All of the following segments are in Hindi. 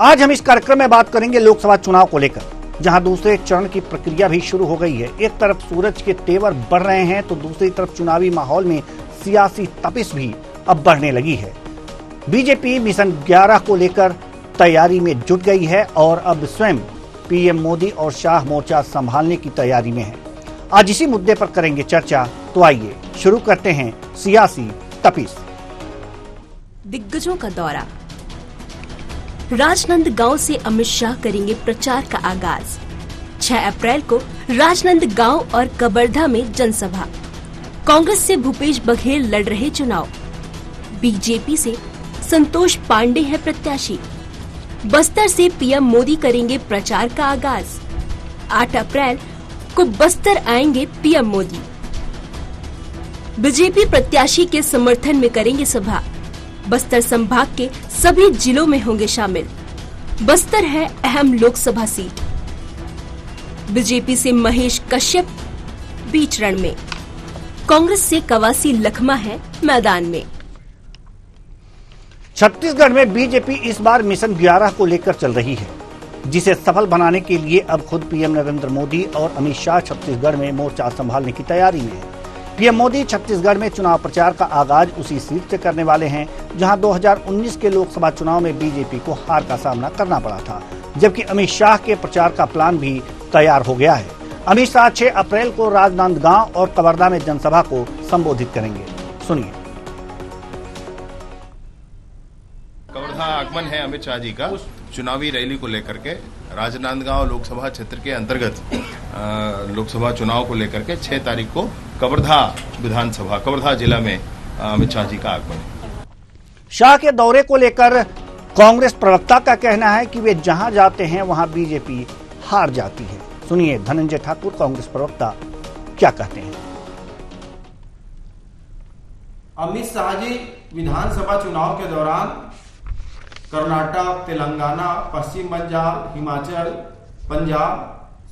आज हम इस कार्यक्रम में बात करेंगे लोकसभा चुनाव को लेकर, जहां दूसरे चरण की प्रक्रिया भी शुरू हो गई है। एक तरफ सूरज के तेवर बढ़ रहे हैं तो दूसरी तरफ चुनावी माहौल में सियासी तपिश भी अब बढ़ने लगी है। बीजेपी मिशन 11 को लेकर तैयारी में जुट गई है और अब स्वयं पीएम मोदी और शाह मोर्चा संभालने की तैयारी में है। आज इसी मुद्दे पर करेंगे चर्चा, तो आइए शुरू करते हैं सियासी तपिश। दिग्गजों का दौरा। राजनांदगांव से अमित शाह करेंगे प्रचार का आगाज। 6 अप्रैल को राजनांदगांव और कबरधा में जनसभा। कांग्रेस से भूपेश बघेल लड़ रहे चुनाव। बीजेपी से संतोष पांडे है प्रत्याशी। बस्तर से पीएम मोदी करेंगे प्रचार का आगाज। 8 अप्रैल को बस्तर आएंगे पीएम मोदी। बीजेपी प्रत्याशी के समर्थन में करेंगे सभा। बस्तर संभाग के सभी जिलों में होंगे शामिल। बस्तर है अहम लोकसभा सीट। बीजेपी से महेश कश्यप बीच रण में। कांग्रेस से कवासी लखमा है मैदान में। छत्तीसगढ़ में बीजेपी इस बार मिशन 11 को लेकर चल रही है, जिसे सफल बनाने के लिए अब खुद पीएम नरेंद्र मोदी और अमित शाह छत्तीसगढ़ में मोर्चा संभालने की तैयारी में है। पीएम मोदी छत्तीसगढ़ में चुनाव प्रचार का आगाज उसी सीट से करने वाले हैं जहां 2019 के लोकसभा चुनाव में बीजेपी को हार का सामना करना पड़ा था, जबकि अमित शाह के प्रचार का प्लान भी तैयार हो गया है। अमित शाह 6 अप्रैल को राजनांदगांव और कवर्धा में जनसभा को संबोधित करेंगे। सुनिए। कवर्धा आगमन है अमित शाह जी का चुनावी रैली को लेकर के। राजनांदगांव लोकसभा क्षेत्र के अंतर्गत लोकसभा चुनाव को लेकर के 6 तारीख को कवर्धा विधानसभा कवर्धा जिला में अमित शाह जी का आगमन है। शाह के दौरे को लेकर कांग्रेस प्रवक्ता का कहना है कि वे जहां जाते हैं वहां बीजेपी हार जाती है। सुनिए धनंजय ठाकुर कांग्रेस प्रवक्ता क्या कहते हैं। अमित शाह जी विधानसभा चुनाव के दौरान कर्नाटक, तेलंगाना, पश्चिम बंगाल, हिमाचल, पंजाब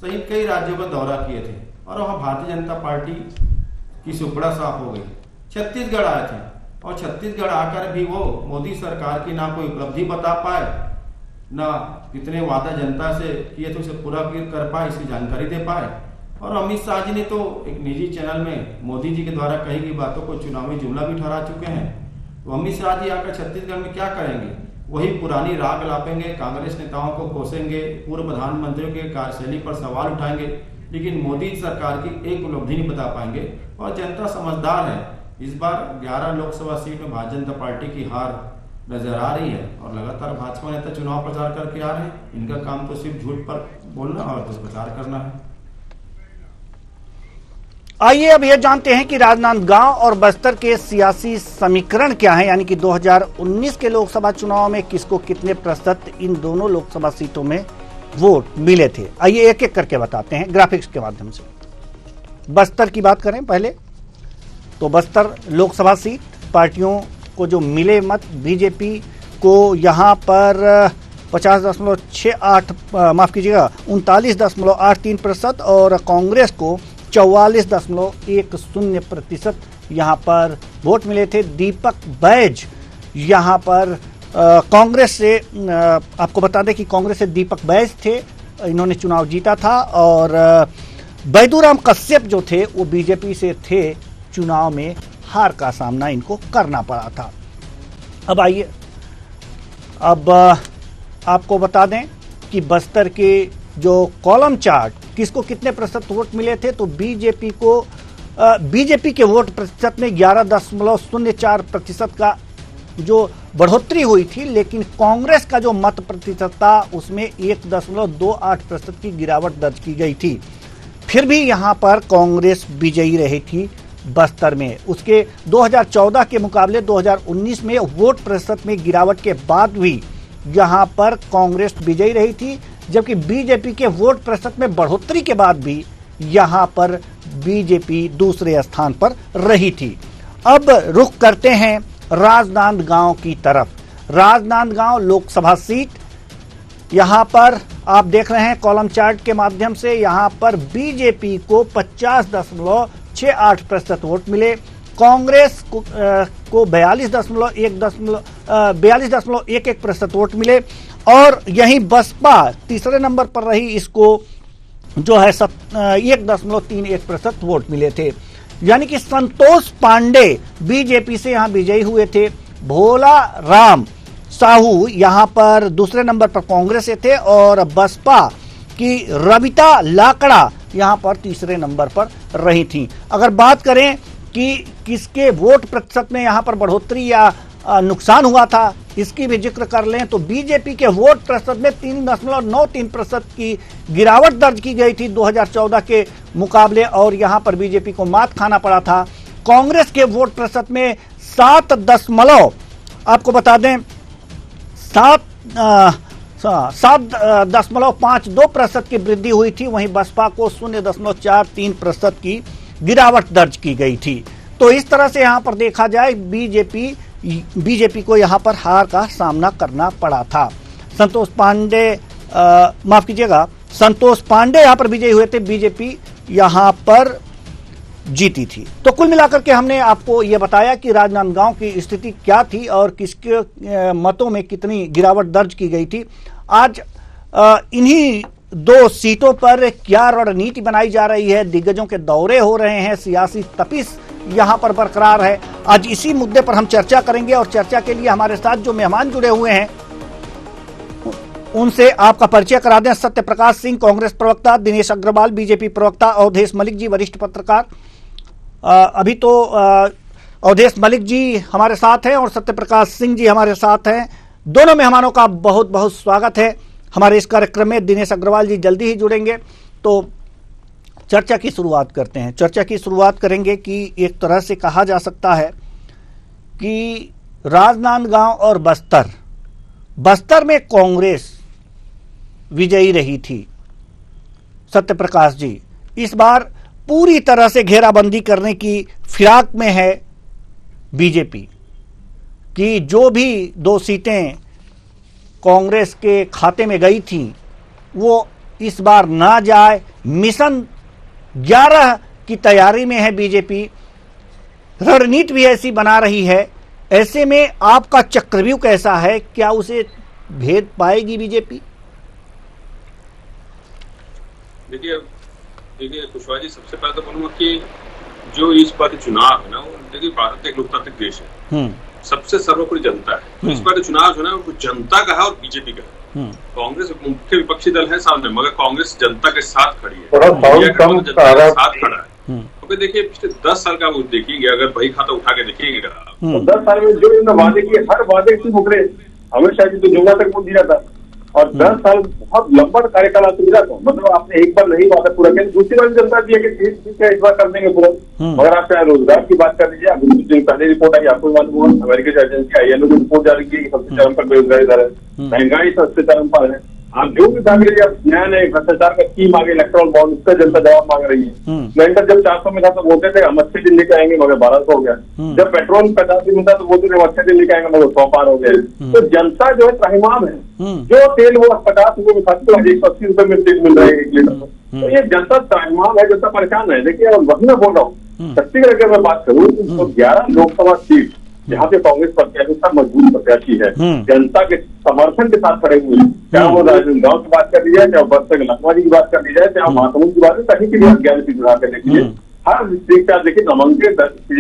सहित कई राज्यों का दौरा किए थे और वहां भारतीय जनता पार्टी की सुपड़ा साफ हो गई। छत्तीसगढ़ आए थे और छत्तीसगढ़ आकर भी वो मोदी सरकार की ना कोई उपलब्धि बता पाए, ना कितने वादा जनता से किए थे उसे पूरा कर पाए, इसकी जानकारी दे पाए। और अमित शाह जी ने तो एक निजी चैनल में मोदी जी के द्वारा कही गई बातों को चुनावी जुमला भी ठहरा चुके हैं। तो अमित शाह जी आकर छत्तीसगढ़ में क्या करेंगे? वही पुरानी राग लापेंगे, कांग्रेस नेताओं को कोसेंगे, पूर्व प्रधानमंत्रियों के कार्यशैली पर सवाल उठाएंगे, लेकिन मोदी सरकार की एक उपलब्धि नहीं बता पाएंगे। और जनता समझदार है। इस बार 11 लोकसभा सीट में भारतीय जनता पार्टी की हार नजर आ रही है और लगातार भाजपा नेता चुनाव प्रचार करके आ रहे हैं। इनका काम तो सिर्फ झूठ पर बोलना और दुष्प्रचार करना है। आइए अब यह जानते हैं कि राजनांदगांव और बस्तर के सियासी समीकरण क्या है, यानी कि 2019 के लोकसभा चुनाव में किसको कितने प्रतिशत इन दोनों लोकसभा सीटों में वोट मिले थे। आइए एक एक करके बताते हैं ग्राफिक्स के माध्यम से। बस्तर की बात करें पहले तो बस्तर लोकसभा सीट पार्टियों को जो मिले मत, बीजेपी को यहां पर 50.68 माफ कीजिएगा 39.83% और कांग्रेस को 44.10% यहाँ पर वोट मिले थे। दीपक बैज यहाँ पर कांग्रेस से, आपको बता दें कि कांग्रेस से दीपक बैज थे, इन्होंने चुनाव जीता था। और बैदूराम कश्यप जो थे वो बीजेपी से थे, चुनाव में हार का सामना इनको करना पड़ा था। अब आइए अब आपको बता दें कि बस्तर के जो कॉलम चार्ट किसको कितने प्रतिशत वोट मिले थे, तो बीजेपी के वोट प्रतिशत में 11.04% का जो बढ़ोतरी हुई थी, लेकिन कांग्रेस का जो मत प्रतिशत था उसमें 1.28% की गिरावट दर्ज की गई थी। फिर भी यहां पर कांग्रेस विजयी रही थी बस्तर में। उसके 2014 के मुकाबले 2019 में वोट प्रतिशत में गिरावट के बाद भी यहां पर कांग्रेस विजयी रही थी, जबकि बीजेपी के वोट प्रतिशत में बढ़ोतरी के बाद भी यहां पर बीजेपी दूसरे स्थान पर रही थी। अब रुख करते हैं राजनांदगांव की तरफ। राजनांदगांव लोकसभा सीट, यहां पर आप देख रहे हैं कॉलम चार्ट के माध्यम से, यहां पर बीजेपी को 50.68% वोट मिले, कांग्रेस को 42.11% वोट मिले और यहीं बसपा तीसरे नंबर पर रही, इसको जो है 1.31% वोट मिले थे। यानी कि संतोष पांडे बीजेपी से यहां विजयी हुए थे। भोला राम साहू यहां पर दूसरे नंबर पर कांग्रेस से थे और बसपा की रविता लाकड़ा यहां पर तीसरे नंबर पर रही थी। अगर बात करें कि किसके वोट प्रतिशत में यहां पर बढ़ोतरी या नुकसान हुआ था, इसकी भी जिक्र कर लें तो बीजेपी के वोट प्रतिशत में 3.93% की गिरावट दर्ज की गई थी 2014 के मुकाबले और यहां पर बीजेपी को मात खाना पड़ा था। कांग्रेस के वोट प्रतिशत में 7.52% की वृद्धि हुई थी। वहीं बसपा को 0.43% की गिरावट दर्ज की गई थी। तो इस तरह से यहां पर देखा जाए बीजेपी को यहां पर हार का सामना करना पड़ा था। संतोष पांडे यहां पर विजयी हुए थे, बीजेपी यहां पर जीती थी। तो कुल मिलाकर के हमने आपको यह बताया कि राजनांदगांव की स्थिति क्या थी और किसके मतों में कितनी गिरावट दर्ज की गई थी। आज इन्हीं 2 सीटों पर क्या रणनीति बनाई जा रही है, दिग्गजों के दौरे हो रहे हैं, सियासी तपिश यहां पर बरकरार है। आज इसी मुद्दे पर हम चर्चा करेंगे और चर्चा के लिए हमारे साथ जो मेहमान जुड़े हुए हैं उनसे आपका परिचय करा दें। सत्य प्रकाश सिंह कांग्रेस प्रवक्ता, दिनेश अग्रवाल बीजेपी प्रवक्ता, अवधेश मलिक जी वरिष्ठ पत्रकार। अभी तो अवधेश मलिक जी हमारे साथ हैं और सत्य प्रकाश सिंह जी हमारे साथ हैं। दोनों मेहमानों का बहुत बहुत स्वागत है हमारे इस कार्यक्रम में। दिनेश अग्रवाल जी जल्दी ही जुड़ेंगे। तो चर्चा की शुरुआत करते हैं। चर्चा की शुरुआत करेंगे कि एक तरह से कहा जा सकता है कि राजनांदगांव और बस्तर में कांग्रेस विजयी रही थी। सत्य प्रकाश जी, इस बार पूरी तरह से घेराबंदी करने की फिराक में है बीजेपी कि जो भी 2 सीटें कांग्रेस के खाते में गई थी वो इस बार ना जाए। मिशन 11 की तैयारी में है बीजेपी, रणनीति भी ऐसी बना रही है। ऐसे में आपका चक्रव्यूह कैसा है, क्या उसे भेद पाएगी बीजेपी? देखिए कुशवाहा जी, सबसे पहले तो बोलूंगा कि जो इस बार चुनाव है ना, वो देखिए भारत एक लोकतांत्रिक देश है, सबसे सर्वोपरि जनता है। इस बार चुनाव जो है वो जनता का है और बीजेपी का है। कांग्रेस मुख्य विपक्षी दल है सामने, मगर कांग्रेस जनता के साथ खड़ी है, जनता के साथ खड़ा है। क्योंकि देखिए पिछले 10 साल का वो देखेंगे, अगर बही खाता उठा के देखेंगे तो 10 साल में जो इन्होंने वादे किए, हर वादे से मुकरे। अमित शाह जी तो जुमला तक बोल दिया था और 10 साल बहुत लंबा कार्यकाल आपको मिला था। मतलब आपने एक बार नहीं वादा पूरा किया, दूसरी बार जनता दी है कि ठीक है इस बार कर देंगे पूरा। मगर आप चाहे रोजगार की बात कर लीजिए, अभी कुछ दिन पहले रिपोर्ट आई, आपको मालूम होगा, अमेरिकी एजेंसी ILO की रिपोर्ट जारी की, सबसे चरम पर बेरोजगारी दर है, महंगाई सबसे चरम पर है। आप जो भी दावे नया नया भ्रष्टाचार का स्कीम आगे इलेक्ट्रल बॉन्ड, उसका जनता जवाब मांग रही है। सिलेंडर जब 400 में था तो बोलते थे हम 80 दिन लेके आएंगे, मगर 1200 हो गया। जब पेट्रोल 50 दिन में था तो बोलते थे हम 80 दिन लेके आएंगे, मगर 100 पार हो गए। तो जनता जो है त्राहिमाम है। जो तेल वो 50 रुपए में था तो 180 रुपए में तेल मिल रहा है 1 लीटर। तो ये जनता त्राहिमाम है, जनता परेशान है। देखिए और वही मैं बोल रहा हूँ, छत्तीसगढ़ की मैं बात करूँ तो 11 लोकसभा सीट जहाँ पे कांग्रेस प्रत्याशी सब मजबूत प्रत्याशी है, जनता के समर्थन के साथ खड़े हुए हैं। चाहे वो राजनांदगांव की बात कर ली जाए, चाहे बस्तर लखनऊ की बात कर ली जाए, चाहे महासमुंद की बात है, कहीं की भी 11 सीट उठा के देखिए। हर दिखता देखिए नामांकन के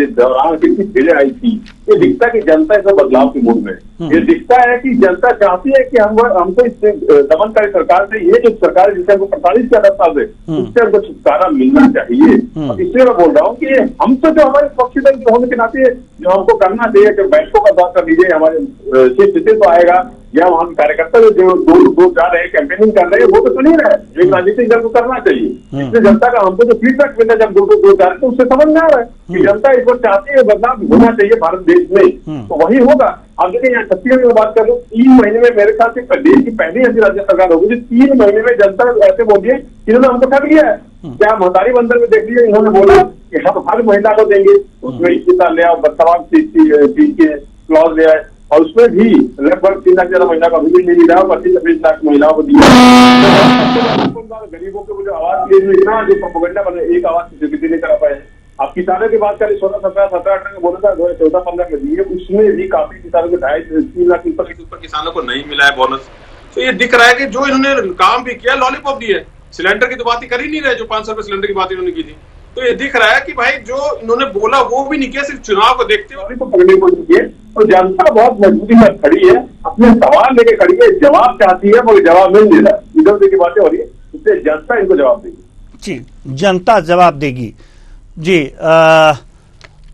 दौरान कितनी भीड़ आई थी। ये दिखता है कि जनता इसमें बदलाव की मूड में। ये दिखता है कि जनता चाहती है कि हमको इस दमनकारी सरकार से, ये जो सरकार जिसे हमको 45 के 10 साल से, उससे हमको छुटकारा मिलना चाहिए। इसलिए मैं बोल रहा हूँ कि हम तो जो हमारे पक्षी दल होने के नाते जो हमको करना चाहिए कि बैठकों का बात कर लीजिए, हमारे चीफ जस्टिस तो आएगा या वहां कार्यकर्ता जो दो जा रहे हैं, कैंपेनिंग कर रहे हैं, वो तो सुन ही रहे। एक राजनीतिक दल को करना चाहिए। इसलिए जनता का हमको जो फीडबैक मिला जब दो जा रहे तो उससे समझ में आ रहा है कि जनता इस बार चाहती है बदलाव होना चाहिए भारत देश में, तो वही होगा। अब देखिए यहाँ छत्तीसगढ़ में बात कर लो, 3 महीने में मेरे ख्याल से देश की पहली ऐसी राज्य सरकार होगी जो 3 महीने में जनता ऐसे बोल दिए इन्होंने हमको ठग लिया है। क्या महतारी बंदर में देख लीजिए, इन्होंने बोला कि हम हर महिला को देंगे, उसमें 21 साल ले आओ, तमाम चीज के क्लॉज ले आए और उसमें भी लगभग 3 लाख ज्यादा महिला को अभी भी नहीं मिला, 25-26 लाख महिलाओं को दिया। गरीबों को जो आवाज के लिए इतना जो प्रोपेगेंडा बने, एक आवाज की स्वीकृति नहीं करा पाए। अब किसानों की बात करें, 16-17-18 में बोला था 2014-15 में दिए, उसमें भी काफी किसानों को 2.5-3 लाख ऊपर किसानों को नहीं मिला है बोनस। तो ये दिख रहा है कि जो इन्होंने काम भी किया, लॉलीपॉप दी है, सिलेंडर की तो बात ही कर ही नहीं रहे, जो 500 रुपए सिलेंडर की बात इन्होंने की थी। तो ये दिख रहा है कि भाई जो इन्होंने बोला वो भी नहीं किया, सिर्फ चुनाव को देखते हुए को पकड़ने को चाहिए। तो जनता बहुत मजबूती में खड़ी है, अपने सवाल लेके खड़ी है, जवाब चाहती है, मगर जवाब मिल नहीं रहा, इधर उधर की बातें हो रही है, इसलिए जनता इनको जवाब देगी। जी, जनता जवाब देगी। जी,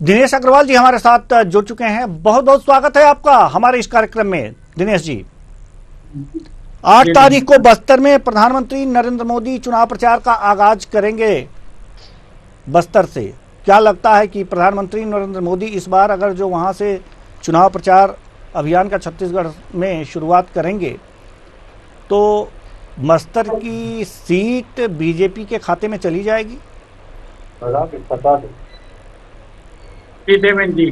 दिनेश अग्रवाल जी हमारे साथ जुड़ चुके हैं। बहुत बहुत स्वागत है आपका हमारे इस कार्यक्रम में दिनेश जी। 8 तारीख को बस्तर में प्रधानमंत्री नरेंद्र मोदी चुनाव प्रचार का आगाज करेंगे बस्तर से। क्या लगता है कि प्रधानमंत्री नरेंद्र मोदी इस बार अगर जो वहां से चुनाव प्रचार अभियान का छत्तीसगढ़ में शुरुआत करेंगे तो बस्तर की सीट बीजेपी के खाते में चली जाएगी? जी देवेंद्र जी,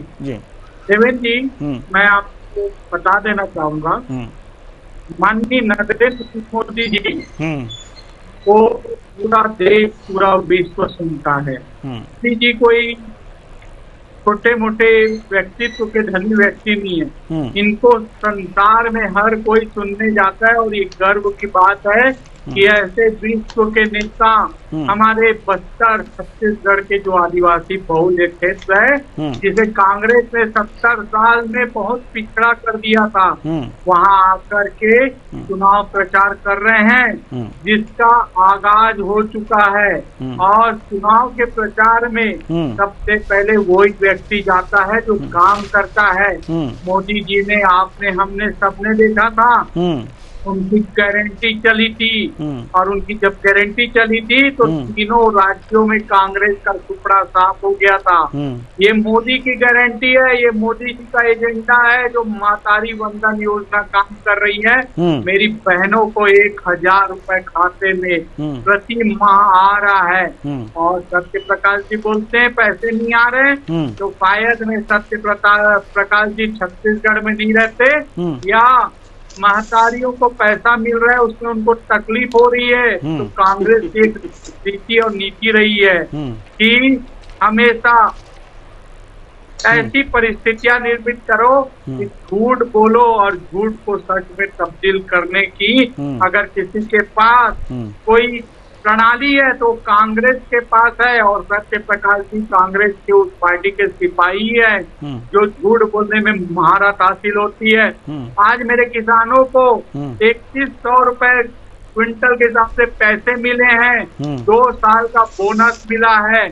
देवेंद्र जी, मैं आपको बता देना चाहूंगा, माननीय नरेंद्र मोदी जी को पूरा देश, पूरा विश्व सुनता है। जी कोई छोटे मोटे व्यक्तित्व के धनी व्यक्ति नहीं है, इनको संसार में हर कोई सुनने जाता है। और ये गर्व की बात है कि ऐसे विश्व के नेता हमारे बस्तर छत्तीसगढ़ के जो आदिवासी बहुल क्षेत्र है, जिसे कांग्रेस ने 70 साल में बहुत पिछड़ा कर दिया था, वहां आकर के चुनाव प्रचार कर रहे हैं, जिसका आगाज हो चुका है। और चुनाव के प्रचार में सबसे पहले वही व्यक्ति जाता है जो काम करता है। मोदी जी ने, आपने, हमने सबने देखा था, उनकी गारंटी चली थी, और उनकी जब गारंटी चली थी तो तीनों राज्यों में कांग्रेस का टुकड़ा साफ हो गया था। ये मोदी की गारंटी है, ये मोदी जी का एजेंडा है, जो मातारी वंदन योजना काम कर रही है। मेरी बहनों को 1000 रुपए खाते में प्रति माह आ रहा है। और सत्य प्रकाश जी बोलते हैं पैसे नहीं आ रहे, तो शायद में सत्य प्रकाश जी छत्तीसगढ़ में नहीं रहते, या महतारियों को पैसा मिल रहा है उसमें उनको तकलीफ हो रही है। तो कांग्रेस की एक नीति और नीति रही है कि हमेशा ऐसी परिस्थितियां निर्मित करो कि झूठ बोलो और झूठ को सच में तब्दील करने की अगर किसी के पास कोई प्रणाली है तो कांग्रेस के पास है। और सत्य प्रकाश जी कांग्रेस के उस पार्टी के सिपाही है जो झूठ बोलने में महारत हासिल होती है। आज मेरे किसानों को 3100 रुपए क्विंटल के हिसाब से पैसे मिले हैं, 2 साल का बोनस मिला है।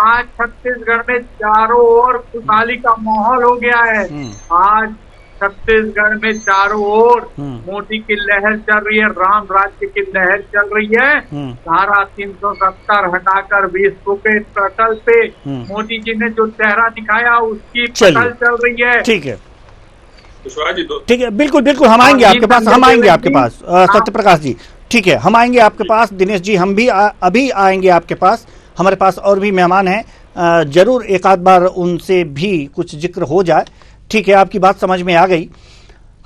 आज छत्तीसगढ़ में चारों ओर खुशहाली का माहौल हो गया है। आज छत्तीसगढ़ में चारों ओर मोदी की लहर चल रही है, राम राज्य की लहर चल रही है। धारा 370 हटाकर विश्व के पटल पे मोदी जी ने जो चेहरा दिखाया उसकी पटल चल रही है। ठीक है, ठीक है, बिल्कुल बिल्कुल, हम आएंगे आपके पास, हम आएंगे आपके पास सत्य प्रकाश जी। ठीक है, हम आएंगे आपके पास दिनेश जी, हम भी अभी आएंगे आपके पास। हमारे पास और भी मेहमान हैं, जरूर एक आध बार उनसे भी कुछ जिक्र हो जाए। ठीक है, आपकी बात समझ में आ गई।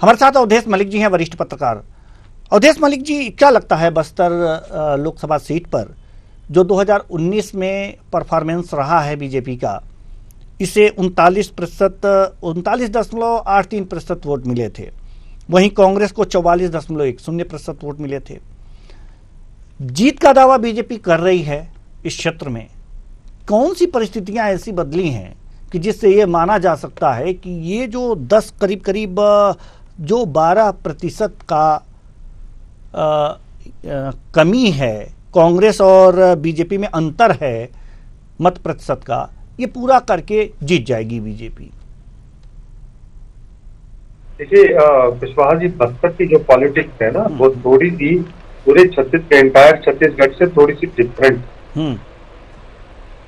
हमारे साथ अवधेश मलिक जी हैं, वरिष्ठ पत्रकार। अवधेश मलिक जी, क्या लगता है बस्तर लोकसभा सीट पर जो 2019 में परफॉर्मेंस रहा है बीजेपी का, इसे 39.83% वोट मिले थे, वहीं कांग्रेस को 44.10% वोट मिले थे। जीत का दावा बीजेपी कर रही है इस क्षेत्र में। कौन सी परिस्थितियां ऐसी बदली हैं कि जिससे ये माना जा सकता है कि ये जो 10 करीब जो 12% का कमी है, कांग्रेस और बीजेपी में अंतर है मत प्रतिशत का, ये पूरा करके जीत जाएगी बीजेपी? देखिए कुशवाहा जी, बस्तर की जो पॉलिटिक्स है ना, वो थोड़ी सी पूरे एंटायर छत्तीसगढ़ से थोड़ी सी डिफरेंट।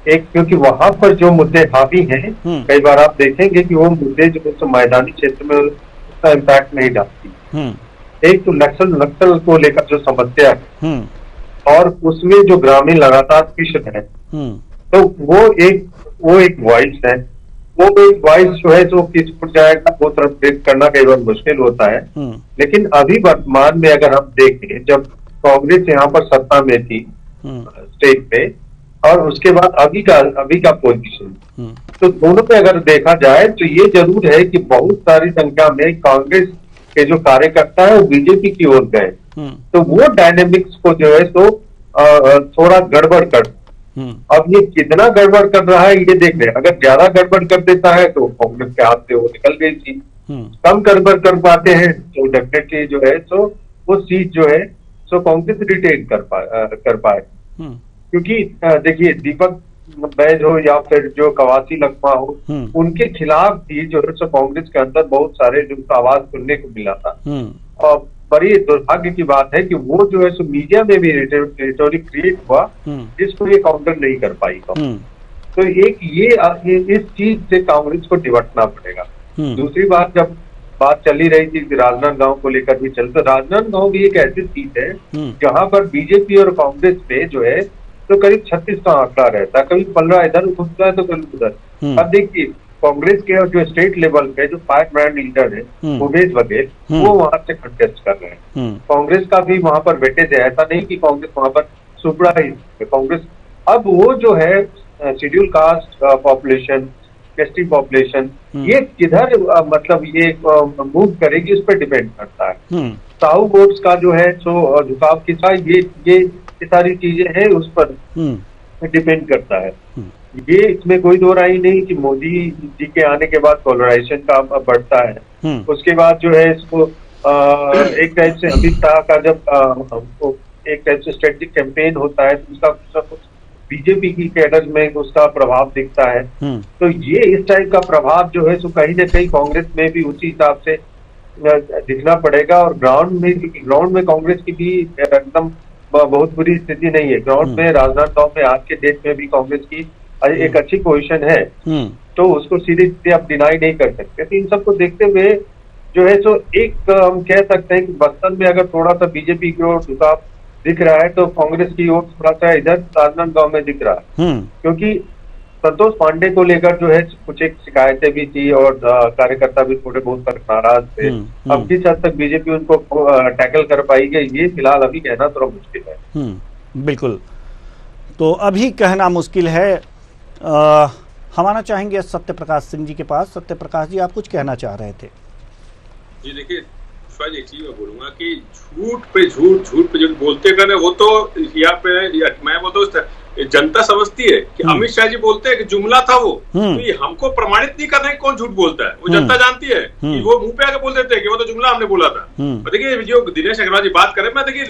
एक, क्योंकि वहां पर जो मुद्दे हावी हैं, कई बार आप देखेंगे कि वो मुद्दे जो तो मैदानी क्षेत्र में उसका इम्पैक्ट नहीं डालती। एक तो नक्सल को लेकर जो समस्या है, और उसमें जो ग्रामीण लगातार पिछड़ है, तो वो एक वॉइस है। वो एक वॉइस जो है जो किस जाएगा वो ट्रांसलेट करना कई बार मुश्किल होता है। लेकिन अभी वर्तमान में अगर हम देखें, जब कांग्रेस यहाँ पर सत्ता में थी स्टेट पे, और उसके बाद अभी का पोजीशन, तो दोनों पे अगर देखा जाए तो ये जरूर है कि बहुत सारी संख्या में कांग्रेस के जो कार्यकर्ता है वो बीजेपी की ओर गए, तो वो डायनेमिक्स को जो है तो थोड़ा गड़बड़ कर, अब ये कितना गड़बड़ कर रहा है ये देख रहे हैं। अगर ज्यादा गड़बड़ कर देता है तो कांग्रेस के हाथ से वो निकल गई थी, कम गड़बड़ कर पाते हैं तो डेफिनेटली जो है तो वो सीट जो है सो कांग्रेस रिटेन कर पाए। क्योंकि देखिए दीपक बैज हो या फिर जो कवासी लखमा हो, उनके खिलाफ भी जो है सो कांग्रेस के अंदर बहुत सारे जो आवाज सुनने को मिला था। और बड़ी दुर्भाग्य की बात है कि वो जो है सो मीडिया में भी रिटोरिक क्रिएट हुआ जिसको ये काउंटर नहीं कर पाई। तो एक ये इस चीज से कांग्रेस को निपटना पड़ेगा। दूसरी बात, जब बात चली रही थी राजनांदगांव को लेकर भी तो राजनांदगांव भी एक ऐसी सीट है जहां पर बीजेपी और कांग्रेस पे जो है तो करीब 36 का आंकड़ा रहता है, कभी 15 इधर घुसता है तो कभी उधर। अब देखिए कांग्रेस के जो स्टेट लेवल पे जो 5 ब्रांड लीडर है उमेश बघेल, वो वहां से कंटेस्ट कर रहे हैं। कांग्रेस का भी वहां पर वेटेज है, ऐसा नहीं कि कांग्रेस वहां पर सुपड़ा ही कांग्रेस। अब वो जो है schedule caste population, ST population, ये किधर मतलब ये मूव करेगी उस पर डिपेंड करता है। साहू वोट्स का जो है तो झुकाव किसा, ये सारी चीजें हैं उस पर डिपेंड करता है। ये इसमें कोई दो राय नहीं कि मोदी जी के आने के बाद पोलराइजेशन का बढ़ता है। उसके बाद जो है इसको एक टाइप से अमित शाह का जब एक टाइप से स्ट्रेटेजिक कैंपेन होता है तो उसका कुछ बीजेपी की कैडर में उसका प्रभाव दिखता है। तो ये इस टाइप का प्रभाव जो है सो कहीं ना कहीं कांग्रेस में भी उसी हिसाब से दिखना पड़ेगा। और ग्राउंड में कांग्रेस की भी एकदम बहुत बुरी स्थिति नहीं है। ग्राउंड में राजनांदगांव में आज के डेट में भी कांग्रेस की एक अच्छी पोजीशन है, तो उसको सीधे आप डिनाई नहीं कर सकते। तो इन सबको देखते हुए जो है सो एक हम कह सकते हैं कि बस्तर में अगर थोड़ा सा बीजेपी की ओर झुकाव दिख रहा है तो कांग्रेस की ओर थोड़ा सा इधर राजनांदगांव में दिख रहा है। क्योंकि संतोष पांडे को लेकर जो है कुछ एक शिकायतें भी थी और कार्यकर्ता भी थोड़े बहुत पर नाराज थे। अब किस हद तक बीजेपी उनको टैकल कर पाएगी ये फिलहाल अभी कहना थोड़ा मुश्किल है। बिल्कुल, तो अभी कहना मुश्किल है। हम आना चाहेंगे सत्य प्रकाश सिंह जी के पास। सत्य प्रकाश जी, आप कुछ कहना चाह रहे थे? जी देखिए, एक चीज मैं बोलूंगा कि झूठ पे जो बोलते कर वो तो यहाँ पे मैं बोलता हूँ जनता समझती है कि अमित शाह जी बोलते हैं कि जुमला था वो, तो ये हमको प्रमाणित नहीं करना है कौन झूठ बोलता है। वो जनता जानती है कि वो मुंह पे आके बोल देते हैं कि वो तो जुमला हमने बोला था। देखिए जो दिनेश अग्रवाल जी बात करें, मैं देखिए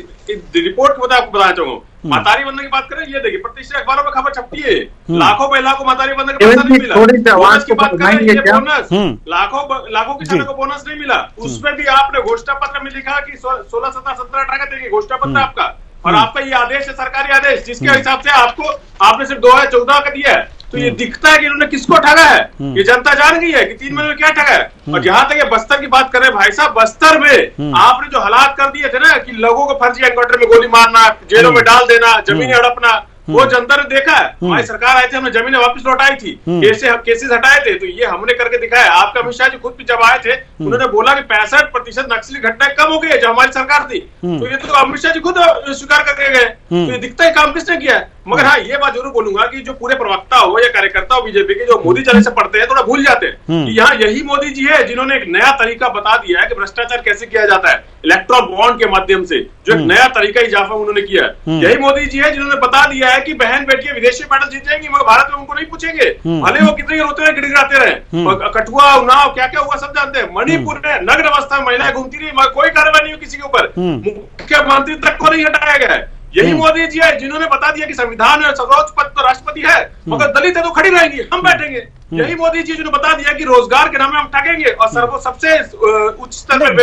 रिपोर्ट को आपको बताना चाहूंगा। मातारी बनने की बात करें, ये देखिए प्रतिष्ठित अखबारों में खबर छपती है, लाखों महिला को मातारी बनने का पैसा नहीं मिला। बोनस की बात करें, ये बोनस लाखों किसानों को बोनस नहीं मिला। उसमें भी आपने घोषणा पत्र में लिखा कि 16, 17, 17, 18 देंगे घोषणा पत्र आपका, और आपका ये आदेश है सरकारी आदेश जिसके हिसाब से आपने सिर्फ 2014 का दिया है। तो ये दिखता है कि इन्होंने किसको ठगा है, ये जनता जान गई है कि 3 महीने में क्या ठगा है। और जहां तक ये बस्तर की बात कर रहे हैं भाई साहब, बस्तर में आपने जो हालात कर दिए थे ना कि लोगों को फर्जी एनकाउंटर में गोली मारना, जेलों में डाल देना, जमीनें हड़पना, वो जनता ने देखा है। हमारी सरकार आई थी, हमने जमीनें वापस लौटाई थी, केसेस हटाए थे, तो ये हमने करके दिखाया। आपका अमित शाह जी खुद भी जब आए थे उन्होंने बोला कि 65% नक्सली घटनाएं कम हो गई है जो हमारी सरकार थी। तो ये तो अमित शाह जी खुद स्वीकार करके गए। तो ये दिखता है काम किसने किया है। मगर हाँ, ये बात जरूर बोलूंगा कि जो पूरे प्रवक्ता हो या कार्यकर्ता हो बीजेपी के जो मोदी चले से पढ़ते हैं थोड़ा भूल जाते हैं कि यहाँ यही मोदी जी है जिन्होंने एक नया तरीका बता दिया है कि भ्रष्टाचार कैसे किया जाता है, इलेक्ट्रल बॉन्ड के माध्यम से, जो एक नया तरीका इजाफा उन्होंने किया है। यही मोदी जी है जिन्होंने बता दिया है कि बहन बेटियां विदेशी मेडल जीत जाएंगी मगर भारत में उनको नहीं पूछेंगे, भले वो कितने रोते रहे, गिड़गिड़ाते रहे। कठुआ, उन्नाव, क्या क्या हुआ सब जानते हैं। मणिपुर में नग्न अवस्था में महिलाएं घूमती रही मगर कोई कार्रवाई नहीं हुई किसी के ऊपर, मुख्यमंत्री तक को नहीं हटाया गया है। यही मोदी जी है जिन्होंने बता दिया कि संविधान में सर्वोच्च पद तो राष्ट्रपति है मगर दलित है तो खड़ी रहेंगी, हम बैठेंगे। यही मोदी जी जिन्होंने बता दिया कि रोजगार के नाम में हम ठगेंगे और सबसे उच्च स्तर पर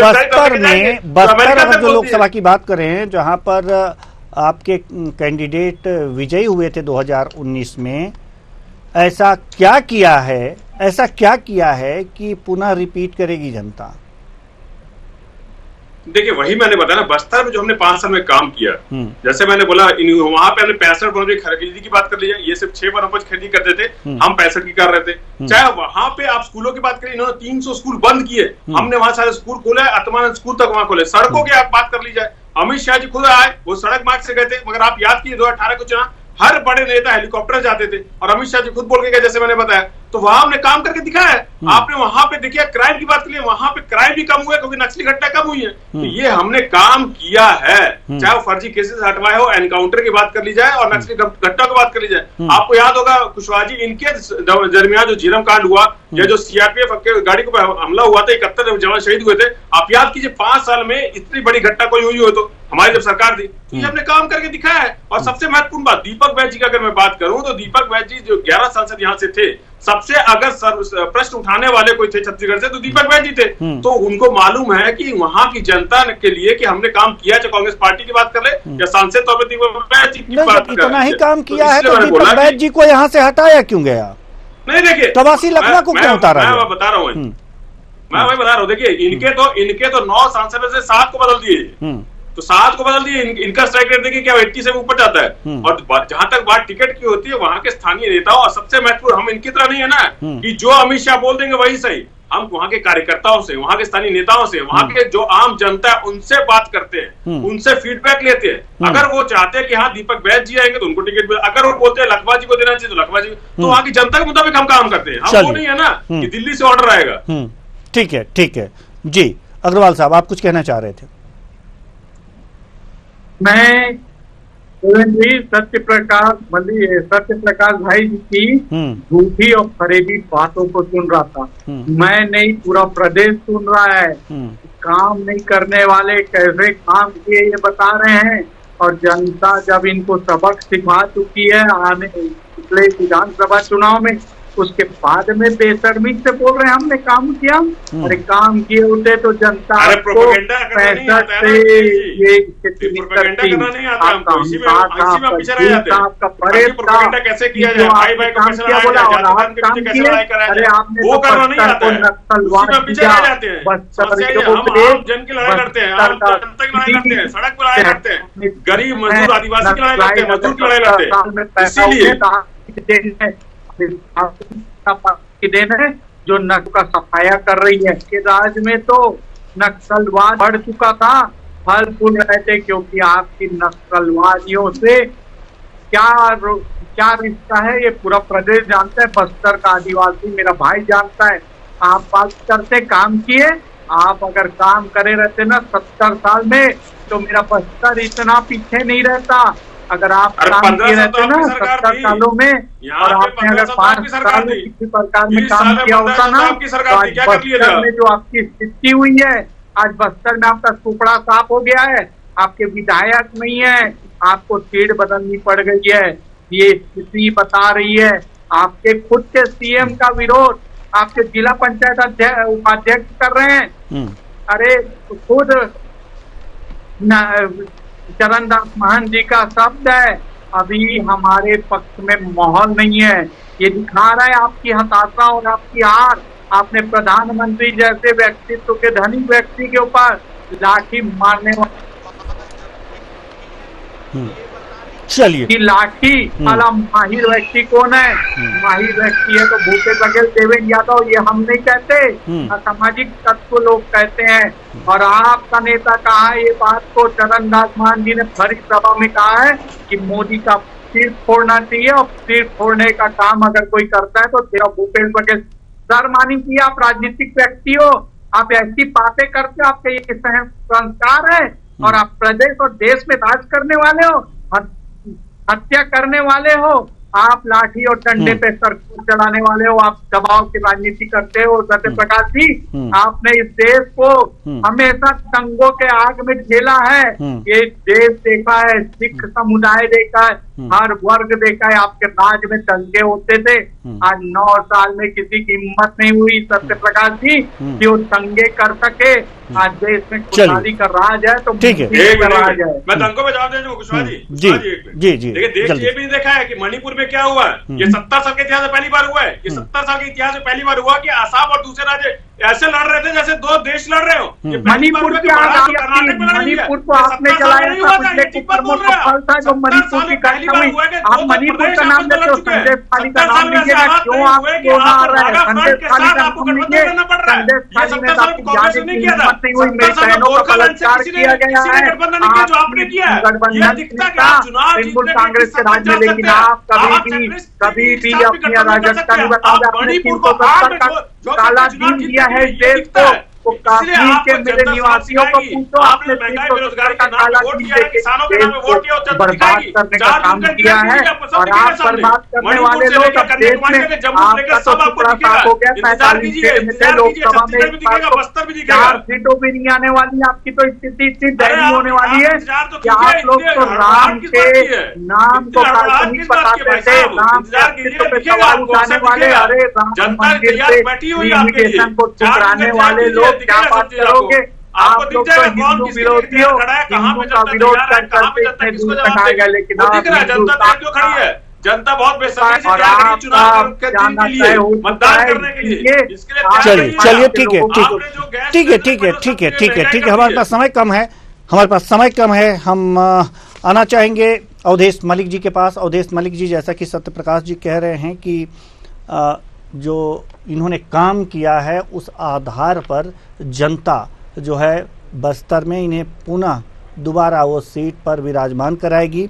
बस्तर जो लोकसभा की बात कर रहे हैं जहां पर आपके कैंडिडेट विजयी हुए थे 2019 में, ऐसा क्या किया है कि पुनः रिपीट करेगी जनता? देखिए वही मैंने बताया ना, बस्तर में जो हमने 5 साल में काम किया, जैसे मैंने बोला वहां पे हमने 65 वनोपज खरीदी की बात कर लीजिए, ये सिर्फ 6 वनोपज खरीदी करते थे, हम 65 की कर रहे थे। चाहे वहां पे आप स्कूलों की बात करें, इन्होंने 300 स्कूल बंद किए, हमने वहां सारे स्कूल खोले, आत्मानंद स्कूल तक वहां खोले। सड़कों की आप बात कर लीजिए, अमित शाह जी खुद आए, वो सड़क मार्ग से गए थे, मगर आप याद कीजिए 2018 को चुनाव हर बड़े नेता हेलीकॉप्टर जाते थे और अमित शाह जी खुद बोल के गए, जैसे मैंने बताया तो वहां हमने काम करके दिखाया है। आपने वहां पे देखिए क्राइम की बात करिए, वहां पे क्राइम भी कम हुआ है क्योंकि नक्सली घटना कम हुई है। तो ये हमने काम किया है, चाहे वो फर्जी केसेस हटवाए हो, एनकाउंटर की बात कर ली जाए और नक्सली घटना की बात कर ली जाए। आपको याद होगा कुशवाहा जी, इनके दरमियान जो झीरम कांड हुआ या जो सीआरपीएफ के गाड़ी को हमला हुआ था, 71 जवान शहीद हुए थे। आप याद कीजिए 5 साल में इतनी बड़ी घटना कोई हुई हो तो हमारी जब सरकार थी, तो ये हमने काम करके दिखाया है। और सबसे महत्वपूर्ण बात, दीपक बैज जी का अगर मैं बात करूं तो दीपक बैज जी जो 11 सांसद यहाँ से थे, सबसे अगर प्रश्न उठाने वाले कोई थे छत्तीसगढ़ से तो दीपक बैज जी थे। तो उनको मालूम है कि वहां की जनता के लिए कि हमने काम किया, चाहे कांग्रेस पार्टी की बात कर ले या सांसद तौर पर दीपक बैज जी की बात कर ले। इतना ही काम किया है तो दीपक बैज जी को यहाँ से हटाया क्यों गया? नहीं देखिए, तबासी लखना को क्यों उतारा? मैं बता रहा हूँ, मैं वही बता रहा हूँ। देखिए इनके तो 9 सांसद से 7 को बदल दिए, तो 7 को बदल दिए। इनका स्ट्राइक रेट देखिए क्या 80 से ऊपर जाता है। और जहां तक बात टिकट की होती है, वहां के स्थानीय नेताओं, और सबसे महत्वपूर्ण, हम इनकी तरह नहीं है ना कि जो अमित शाह बोल देंगे वही सही। हम वहां के कार्यकर्ताओं से, वहां के स्थानीय नेताओं से, वहां के जो आम जनता है उनसे बात करते हैं, उनसे फीडबैक लेते हैं। अगर वो चाहते हैं कि हाँ दीपक बैज जी आएंगे तो उनको टिकट, अगर वो बोलते हैं लखवा जी को देना चाहिए तो लखवा जी, तो वहां की जनता के मुताबिक हम काम करते हैं। हम वो नहीं है ना कि दिल्ली से ऑर्डर आएगा। ठीक है, ठीक है जी। अग्रवाल साहब, आप कुछ कहना चाह रहे थे? मैं सत्य प्रकाश भाई जी की झूठी और फरेबी बातों को सुन रहा था। मैं नहीं, पूरा प्रदेश सुन रहा है। काम नहीं करने वाले कैसे काम किए ये बता रहे हैं, और जनता जब इनको सबक सिखा चुकी है आने पिछले विधानसभा चुनाव में, उसके बाद में बेशर्मी से बोल रहे हैं हमने काम किया। अरे काम किए होते तो जनता को 65 से ये गरीब मजदूर आदिवासी की लड़ाई लड़ते हैं, मजदूर की लड़ाई लड़ते हैं। की देन है जो नक्सल का सफाया कर रही है। के राज में तो नक्सलवाद बढ़ चुका था, फल फूल रहे थे, क्योंकि आपकी नक्सलवादियों से क्या रिश्ता है ये पूरा प्रदेश जानता है। बस्तर का आदिवासी मेरा भाई जानता है। आप बात करते काम किए, आप अगर काम करे रहते ना 70 साल में तो मेरा बस्तर इतना पीछे नहीं रहता। अगर आप काम किए रहते ना 70 सालों में, और आपने अगर 5 साल में किसी प्रकार में काम किया होता ना, तो आज बस्तर में जो आपकी स्थिति हुई है, आज बस्तर में आपका टुकड़ा साफ हो गया है। आपके विधायक नहीं है, आपको सीट बदलनी पड़ गई है। ये स्थिति बता रही है। आपके खुद के सीएम का विरोध आपके जिला पंचायत उपाध्यक्ष कर रहे हैं। अरे खुद चरणदास महंत जी का शब्द है, अभी हमारे पक्ष में माहौल नहीं है। ये दिखा रहा है आपकी हताशा और आपकी हार। आपने प्रधानमंत्री जैसे व्यक्तित्व के धनिक व्यक्ति के ऊपर लाठी मारने वाले, चलिए कि लाठी वाला माहिर व्यक्ति कौन है? माहिर व्यक्ति है तो भूपेश बघेल, देवेंद्र यादव, ये हम नहीं कहते, सामाजिक तत्व लोग कहते हैं। और आपका नेता कहा है ये बात को, चरणदास महंत जी ने भरी सभा में कहा है कि मोदी का सिर फोड़ना चाहिए, और सिर फोड़ने का काम अगर कोई करता है तो तेरा भूपेश बघेल। सर मानी कि आप राजनीतिक व्यक्ति हो, आप ऐसी बातें करते हो, आपके ये संस्कार है, और आप प्रदेश और देश में राज करने वाले हो, हत्या करने वाले हो, आप लाठी और डंडे पे सरकार चलाने वाले हो, आप दबाव की राजनीति करते हो। सत्य प्रकाश जी, आपने इस देश को हमेशा दंगों के आग में झेला है। ये देश देखा है, सिख समुदाय देखा है, हर वर्ग देखा है। आपके राज में दंगे होते थे, आज 9 साल में किसी की हिम्मत नहीं हुई सत्य प्रकाश जी कि वो दंगे कर सके। आज देश में खुशहाली का राज है, तो ठीक है, राज है। मैं दंगों में जवाब दे दूं कुशवाहा जी। जी जी, देखिए देश ये भी देखा है कि मणिपुर में क्या हुआ है। ये 70 साल के इतिहास में पहली बार हुआ है। ये 70 साल के इतिहास में पहली बार हुआ कि असम और दूसरे राज्य ऐसे लड़ रहे थे जैसे दो देश लड़ रहे हो। मणिपुर की आजादी, मणिपुर को आपने चलाया था, पिछले कुकर्मों का फल था जो मणिपुर की घटना हुई। आप मणिपुर का नाम लेते हो, संदेश खाली का नाम लीजिएगा, क्यों आपको ना आ रहा है? संदेश खाली का नाम लीजिए, संदेश खाली में आपकी जाने की हिम्मत नहीं हुई, मेरी बहनों का बलात्कार किया गया है, तृणमूल कांग्रेस के राज में, लेकिन आप कभी भी अपनी अराजकता नहीं बताओगे। अपने 370 का काला दिन दिया है देश को, तो कश्मीर के मेरे निवासियों को पूछो, आपने 370 का काला दिन देके देश को बर्बाद करने का काम किया है। और आप बर्बाद करने वाले लोग अब देश में, आपका तो टुकड़ा साफ हो गया। 45 सीट में थे, लोकसभा में 4 सीटों भी नहीं आने वाली। आपकी तो स्थिति इतनी दयनीय होने वाली है कि आप लोग तो राम के नाम को काल्पनिक बताते थे, राम के अस्तित्व पे सवाल उठाने वाले, अरे राम मंदिर से इमिग्रेशन को ठुकराने वाले लोग क्या बात करोगे? आप लोग तो हिंदू विरोधी हो, हिंदू का विरोध कर करके इतने दूर तक आ गए, लेकिन आप जनता बहुत बेसब्री से चुनाव मतदान करने के लिए। चलिए ठीक है। हमारे पास समय कम है। हम आना चाहेंगे अवधेश मलिक जी के पास। अवधेश मलिक जी, जैसा कि सत्य प्रकाश जी कह रहे हैं कि जो इन्होंने काम किया है उस आधार पर जनता जो है बस्तर में इन्हें पुनः दोबारा वो सीट पर विराजमान कराएगी।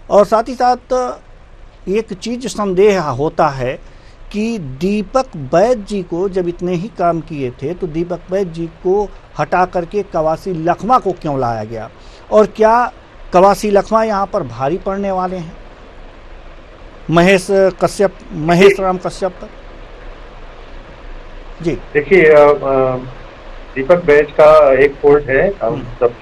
और साथ ही साथ एक चीज संदेह होता है कि दीपक वैद्य जी को जब इतने ही काम किए थे तो दीपक वैद्य जी को हटा करके कवासी लखमा को क्यों लाया गया, और क्या कवासी लखमा यहाँ पर भारी पड़ने वाले हैं महेश राम कश्यप पर? जी देखिए, दीपक बैज का एक होल्ड है। हम सब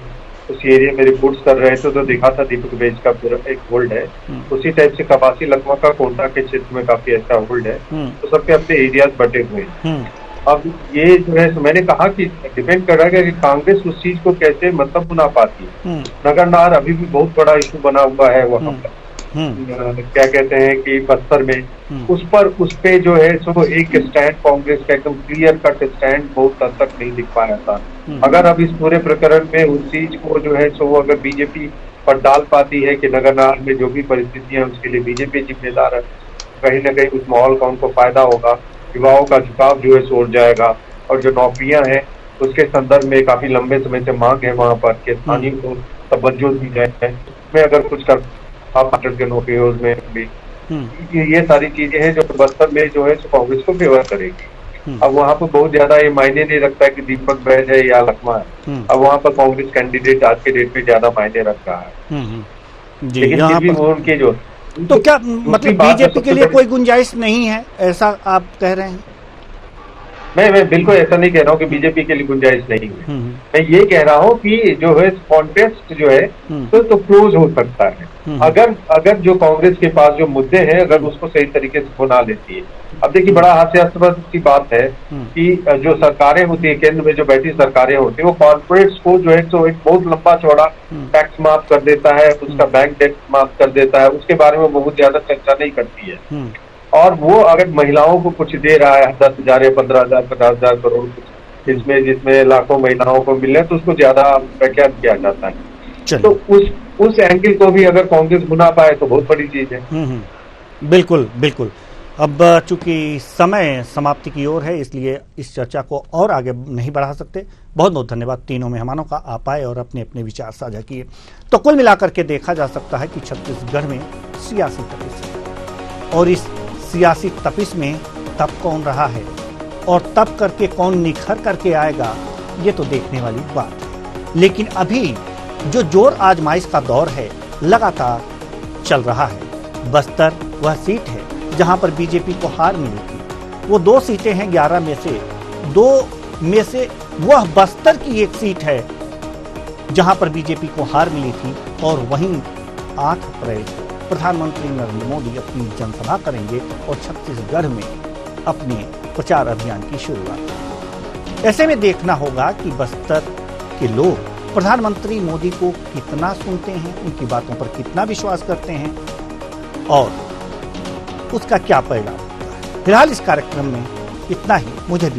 उस एरिया में रिपोर्ट्स कर रहे थे तो देखा था दीपक बैज का एक होल्ड है। उसी टाइप से कवासी लखमा का कोटा के क्षेत्र में काफी अच्छा होल्ड है। तो सबके अपने एरियाज बटे हुए हैं। अब ये जो है, मैंने कहा कि डिपेंड कर रहा है कि कांग्रेस उस चीज को कैसे मतलब बना पाती है। नगरनार अभी भी बहुत बड़ा इशू बना हुआ है वहाँ पर, क्या कहते हैं कि बस्तर में। उस पे जो है सो एक स्टैंड कांग्रेस का एकदम क्लियर कट स्टैंड बहुत हद तक नहीं दिख पाया था। अगर अब इस पूरे प्रकरण में उस चीज को जो है सो अगर बीजेपी पर डाल पाती है कि नगरनार में जो भी परिस्थितियां उसके लिए बीजेपी जिम्मेदार है, कहीं ना कहीं उस माहौल का उनको फायदा होगा, युवाओं का झुकाव जो है सो उड़ जाएगा। और जो नौकरियां हैं उसके संदर्भ में काफी लंबे समय से मांग है वहाँ पर कि स्थानीय को तवज्जो दी जाए। उसमें अगर कुछ कर के नौकरियों में भी ये सारी चीजें हैं जो बस्तर में जो है कांग्रेस को फेवर करेगी। अब वहाँ पर बहुत ज्यादा ये मायने नहीं रखता है कि दीपक बैज है या लखमा है। अब वहाँ पर कांग्रेस कैंडिडेट आज के डेट में ज्यादा मायने रख रहा है। लेकिन फिर भी वो उनके जो तो क्या मतलब बीजेपी के लिए कोई गुंजाइश नहीं है, ऐसा आप कह रहे हैं? मैं बिल्कुल ऐसा नहीं कह रहा हूँ कि बीजेपी के लिए गुंजाइश नहीं है। मैं ये कह रहा हूँ कि जो है कॉन्टेस्ट जो है तो क्लोज हो सकता है अगर जो कांग्रेस के पास जो मुद्दे हैं अगर उसको सही तरीके से बना लेती है। अब देखिए, बड़ा हास्यास्पद की बात है कि जो सरकारें होती है केंद्र में जो बैठी सरकारें होती है वो कॉर्पोरेट्स को जो है तो एक बहुत लंबा चौड़ा टैक्स माफ कर देता है, उसका बैंक टैक्स माफ कर देता है, उसके बारे में बहुत ज्यादा चर्चा नहीं करती है। और वो अगर महिलाओं को कुछ दे रहा है 10,000 या 15,000 50,000 करोड़ कुछ इसमें जिसमें लाखों महिलाओं को मिल रहे हैं तो उसको ज्यादा व्याख्यात किया जाता है। तो उस एंगल को भी अगर कांग्रेस बुना पाए तो बहुत बड़ी चीज है। बिल्कुल। अब चूंकि समय समाप्ति की ओर है इसलिए इस चर्चा को और आगे नहीं बढ़ा सकते। बहुत बहुत धन्यवाद तीनों मेहमानों का, आप आए और अपने अपने विचार साझा किए। तो कुल मिलाकर के देखा जा सकता है कि छत्तीसगढ़ में सियासी तपिश है और इस सियासी तपिश में तब कौन रहा है और तब करके कौन निखर करके आएगा ये तो देखने वाली बात है। लेकिन अभी जो जोर आजमाइश का दौर है लगातार चल रहा है। बस्तर वह सीट है जहां पर बीजेपी को हार मिली थी। वो 2 सीटें हैं 11 में से, 2 में से वह बस्तर की एक सीट है जहां पर बीजेपी को हार मिली थी। और वहीं 8 अप्रैल को प्रधानमंत्री नरेंद्र मोदी अपनी जनसभा करेंगे और छत्तीसगढ़ में अपने प्रचार अभियान की शुरुआत। ऐसे में देखना होगा कि बस्तर के लोग प्रधानमंत्री मोदी को कितना सुनते हैं, उनकी बातों पर कितना विश्वास करते हैं और उसका क्या परिणाम होता है। फिलहाल इस कार्यक्रम में इतना ही। मुझे दीजिए।